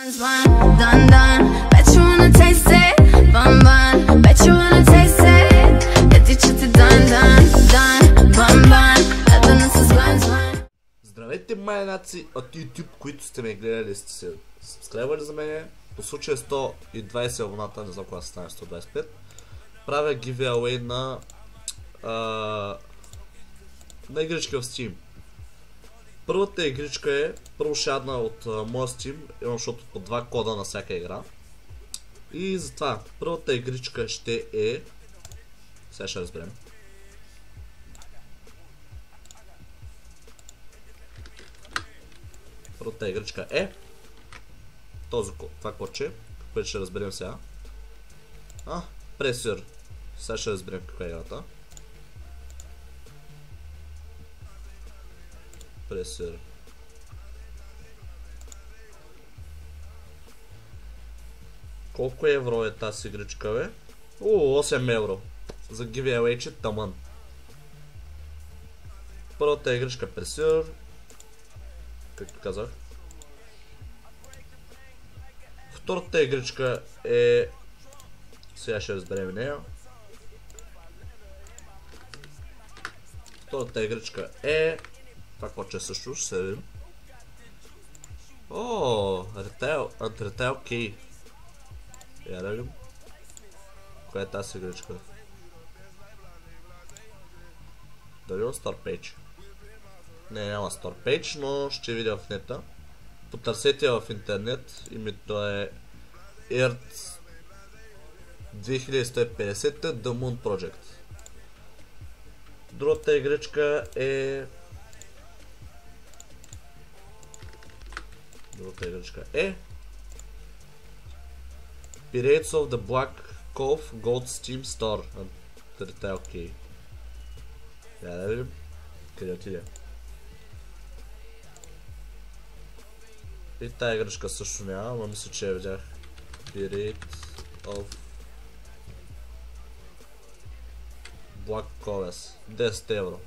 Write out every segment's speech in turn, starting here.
Здравейте, майнаци от YouTube, които сте ме гледали, сте се сабскрайбвали за мене. По случая 120 абоната, не знам кога се стане 125. Правя giveaway на игричка в Steam. Първата игричка е първо шадна от моя Steam, имам защото по 2 кода на всяка игра. И затова първата игричка ще е... Сега ще разберем. Първата игричка е това кодче, което ще разберем сега. Пресър. Сега ще разберем каква е играта. Пресър. Колко евро е тази игричка, бе? 8 евро. За giveaway, че тъмън. Първата игричка Пресър. Както казах. Втората игричка е... Сега ще разберем нея. Втората игричка е... Това кодче също ще се видим. Retail Key. Я да видим. Коя е тази игричка? Дали има Store Page? Не, няма Store Page, но ще видя в нета. Потърсете в интернет, името е Earth 2150 The Moon Project. Другата игричка е... Pirates of the Black Cove Gold Steam Store. Retail Key. Я да видим. Къде отиде? И тая игричка също няма, но мисля, че я видях. Pirates of Black Coves. 10 евро.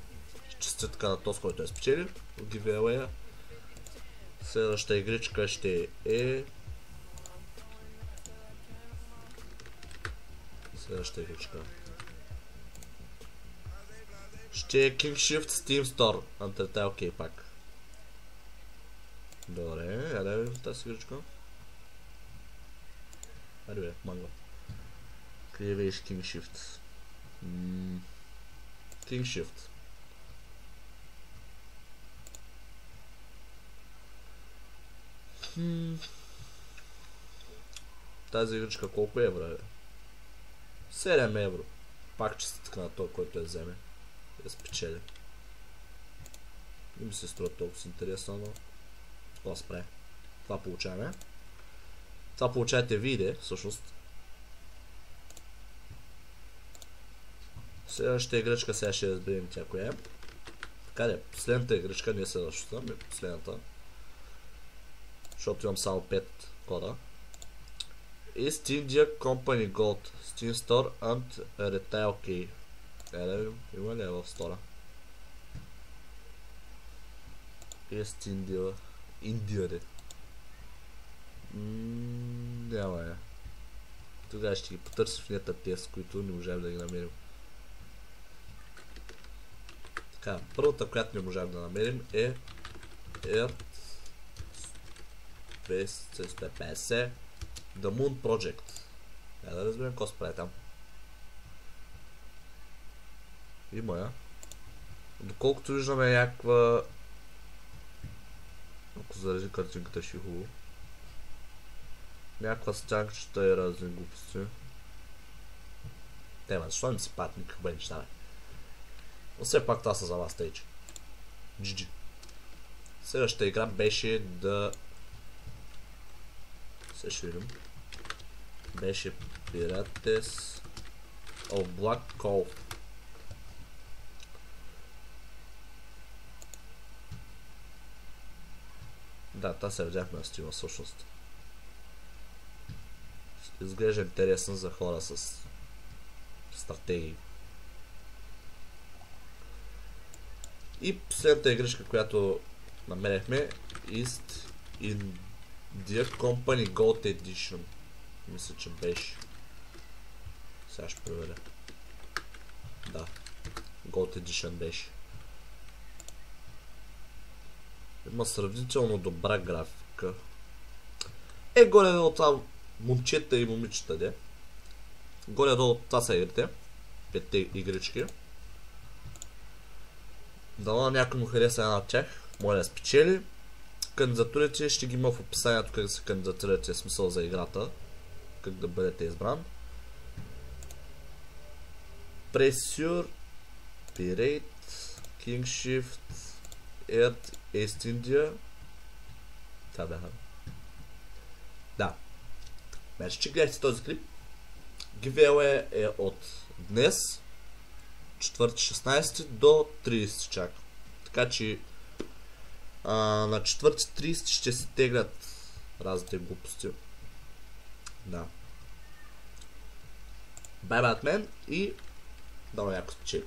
Честитка на този, който е спечелил от giveaway. Следващата игричка ще е... Следващата игричка ще е King Shift Steam Store. Retail Key пак. Добре, я да видим тази игричка. Аре бе, манго. Къде видиш King Shift? King Shift. Тази игричка колко евро е? 7 евро. Пак честитка на този, който я вземе. Я спечели. Не ми се струва толкова интересно, но... Това спре. Това получаваме. Това получавате видео, всъщност. Следващата игричка сега ще разберем тя коя е. Така де, последната игричка не е следващата, ми последната. Защото имам само 5 кода. East India Company Gold Steam Store and Retail Key. Има ли е в стора? East India. Индия де. Няма я. Тогава ще ги потърся в нета тест, които не можем да ги намерим. Така, първата, която не можем да намерим е Earth 2150 The Moon Project. Да разберем какво се прави там. Има я. Доколкото виждаме някаква... Ако зарази картинката ще е хубаво. Някаква стянкчета и разни глупости. Тема, защо не си пат никаква неща, бе? Но все пак това са за вас, тейче. GG. Следващата игра беше да... Сега ще видим. Беше Pirates of Black Cove. Да, тази се видяхме на Steam всъщност. Изглежда интересно за хора с стратегии. И последната игричка, която намерихме, East Dear Company Gold Edition. Мисля, че беше. Сега ще проверя. Да. Gold Edition беше. Има сравнително добра графика. Горе-долу това момчета и момичета, де. Горе-долу това са игрите. 5 игрички. Дано някой му хареса една от тях. Моля да спечели. Кандидатурите ще ги има в описанието как да се кандидатурате, смисъл за играта. Как да бъдете избран. Pressure, Pirate, King Shift, Earth, East India. Това бяха. Да. Значи, че гледайте този клип. Giveaway е от днес, 4-16 до 30 чак. Така че на 4-30 ще се теглят разните глупости. Да. Бай-бай от мен и дано някой спечели.